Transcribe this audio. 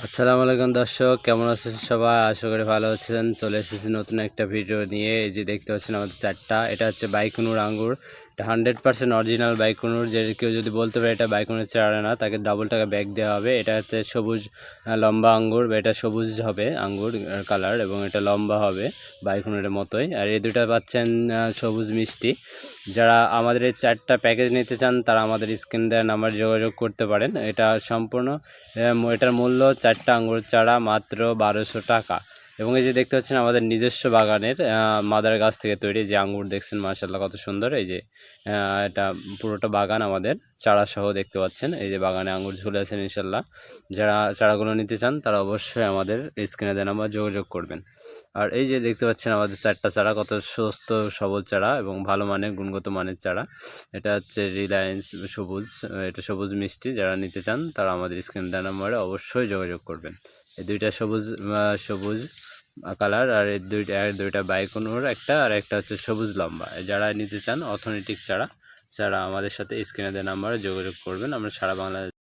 আসসালামু আলাইকুম দর্শক, কেমন আছেন সবাই? আশা করি ভালো আছেন। চলে এসেছি নতুন একটা ভিডিও নিয়ে। এই যে দেখতে পাচ্ছেন আমাদের চারটা, এটা হচ্ছে বাইকুনুর আঙ্গুর। এটা 100% অরিজিনাল বাইকুনুর। যে কেউ যদি বলতে পারে এটা বাইকুনুর চারা না, তাকে ডাবল টাকা ব্যাক দেওয়া হবে। এটা হচ্ছে সবুজ লম্বা আঙ্গুর, বা এটা সবুজ হবে আঙ্গুর কালার, এবং এটা লম্বা হবে বাইকুনুরের মতোই। আর এই দুটা পাচ্ছেন সবুজ মিষ্টি। যারা আমাদের এই চারটা প্যাকেজ নিতে চান তারা আমাদের স্ক্রিন দেওয়া নাম্বার যোগাযোগ করতে পারেন। এটা সম্পূর্ণ এটার মূল্য চারটা আঙ্গুর চারা মাত্র 1200 টাকা। এবং এই যে দেখতে পাচ্ছেন আমাদের নিজস্ব বাগানের মাদার গাছ থেকে তৈরি যে আঙ্গুর দেখছেন, মাশাআল্লাহ কত সুন্দর। এই যে এটা পুরোটা বাগান আমাদের চারা সহ দেখতে পাচ্ছেন। এই যে বাগানে আঙ্গুর ঝুলে আছেন ইনশাল্লাহ। যারা চারাগুলো নিতে চান তারা অবশ্যই আমাদের স্ক্রিনে দেন নাম্বার যোগাযোগ করবেন। আর এই যে দেখতে পাচ্ছেন আমাদের চারটা চারা কত সুস্থ সবল চারা এবং ভালো মানের গুণগত মানের চারা। এটা হচ্ছে রিলায়েন্স সবুজ, এটা সবুজ মিষ্টি। যারা নিতে চান তারা আমাদের স্ক্রিন দেওয়া নাম্বারে অবশ্যই যোগাযোগ করবেন। এই দুইটা সবুজ সবুজ কালার, আর এই দুইটা বাইকুনুর একটা, আর একটা হচ্ছে সবুজ লম্বা। যারা নিতে চান অথেন্টিক চারা, যারা আমাদের সাথে স্ক্রিনে দেওয়া নাম্বারে যোগাযোগ করবেন। আমরা সারা বাংলাদেশ